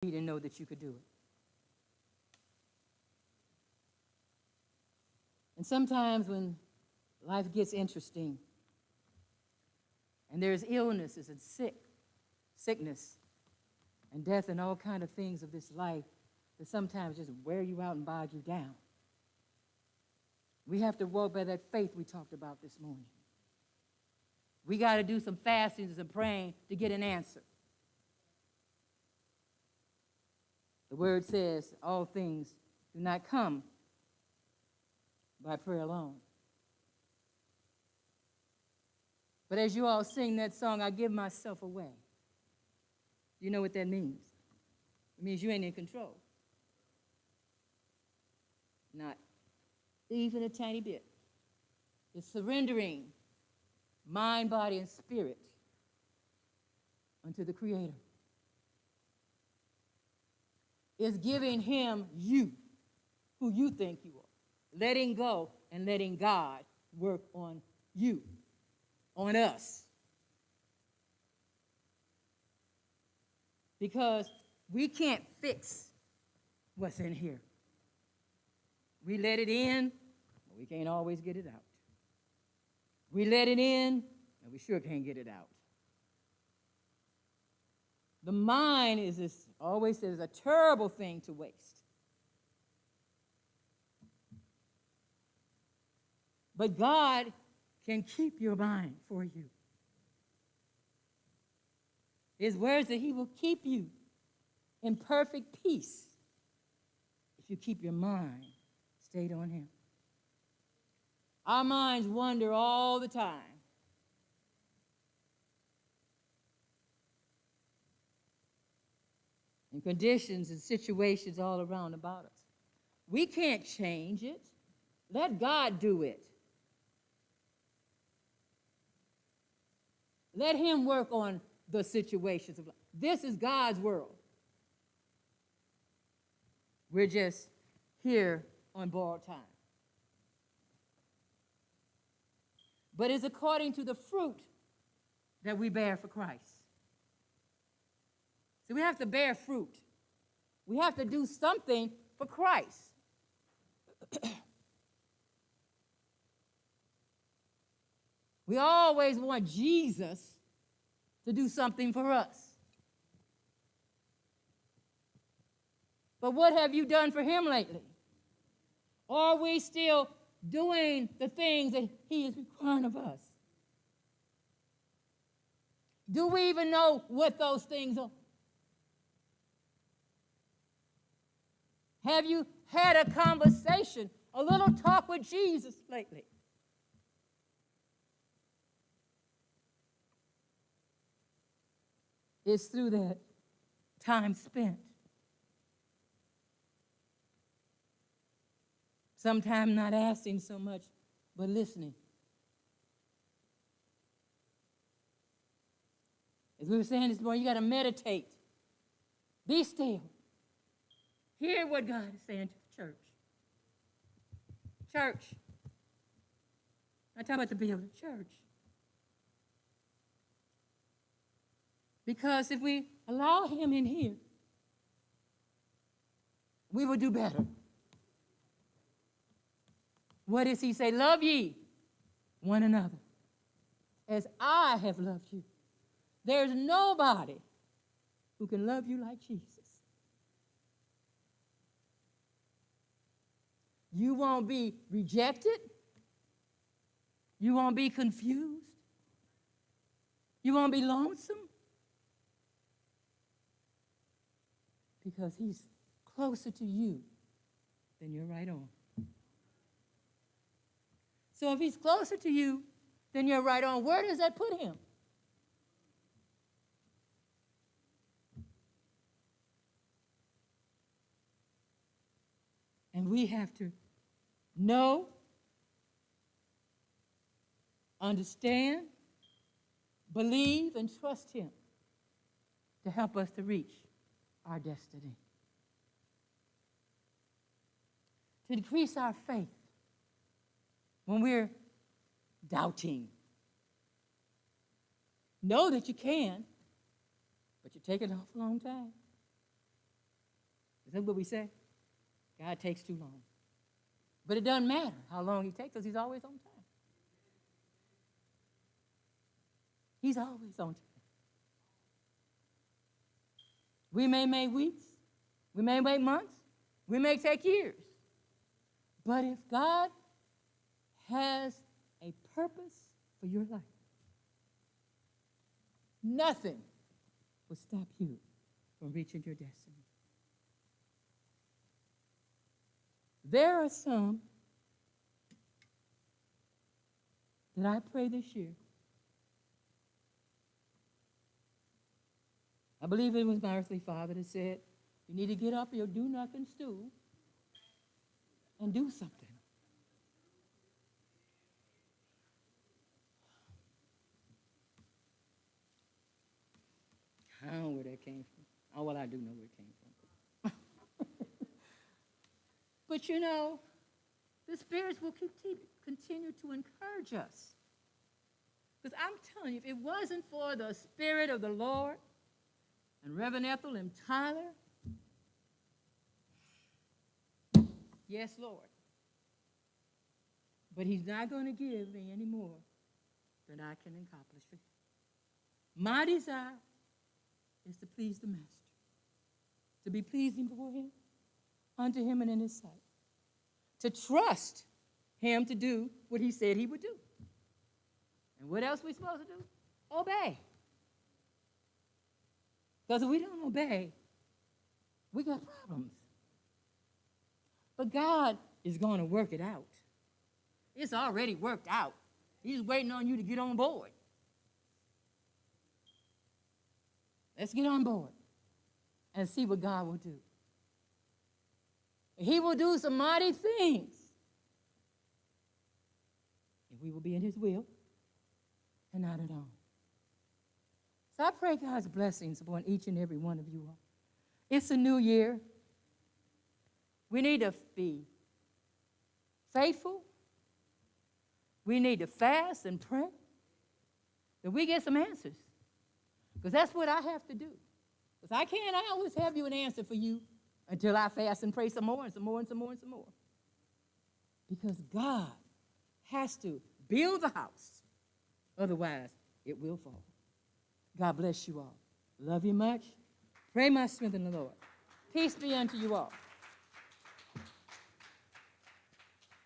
and know that you could do it. And sometimes when life gets interesting and there's illnesses and sickness and death and all kind of things of this life that sometimes just wear you out and bog you down, we have to walk by that faith we talked about this morning. We got to do some fastings and praying to get an answer. The word says all things do not come by prayer alone. But as you all sing that song, I give myself away. You know what that means? It means you ain't in control. Not even a tiny bit. It's surrendering mind, body, and spirit unto the Creator. It's giving him you, who you think you are. Letting go and letting God work on you, on us. Because we can't fix what's in here. We let it in, but we can't always get it out. We let it in, and we sure can't get it out. The mind is this, always says, a terrible thing to waste. But God can keep your mind for you. His words that he will keep you in perfect peace if you keep your mind stayed on him. Our minds wander all the time. In conditions and situations all around about us. We can't change it. Let God do it. Let him work on the situations of life. This is God's world. We're just here on borrowed time. But it's according to the fruit that we bear for Christ. So we have to bear fruit. We have to do something for Christ. We always want Jesus to do something for us. But what have you done for him lately? Are we still doing the things that he is requiring of us? Do we even know what those things are? Have you had a conversation, a little talk with Jesus lately? It's through that time spent. Sometimes not asking so much, but listening. As we were saying this morning, you got to meditate. Be still. Hear what God is saying to the church. Church. I'm talking about the building, church. Because if we allow him in here, we will do better. What does he say? Love ye one another as I have loved you. There's nobody who can love you like Jesus. You won't be rejected. You won't be confused. You won't be lonesome. Because he's closer to you than your right arm. So if he's closer to you than your right arm, where does that put him? And we have to know, understand, believe, and trust him to help us to reach our destiny. To increase our faith when we're doubting. Know that you can, but you're taking off a long time. Is that what we say? God takes too long. But it doesn't matter how long he takes us. He's always on time. He's always on time. We may make weeks. We may make months. We may take years. But if God has a purpose for your life, nothing will stop you from reaching your destiny. There are some that I pray this year. I believe it was my earthly father that said, you need to get up your do nothing stool and do something. I don't know where that came from. Oh, well, I do know where it came from. But you know, the spirits will continue to encourage us. Because I'm telling you, if it wasn't for the Spirit of the Lord and Reverend Ethel and Tyler, yes, Lord. But he's not going to give me any more than I can accomplish for him. My desire is to please the Master, to be pleasing before him, unto him and in his sight, to trust him to do what he said he would do. And what else are we supposed to do? Obey. Because if we don't obey, we got problems. But God is going to work it out. It's already worked out. He's waiting on you to get on board. Let's get on board and see what God will do. He will do some mighty things if we will be in his will and not at all. So I pray God's blessings upon each and every one of you all. It's a new year. We need to be faithful. We need to fast and pray that we get some answers. Because that's what I have to do. Because I can't always have you an answer for you until I fast and pray some more and some more and some more and some more. Because God has to build the house. Otherwise, it will fall. God bless you all. Love you much. Pray my strength in the Lord. Peace be unto you all.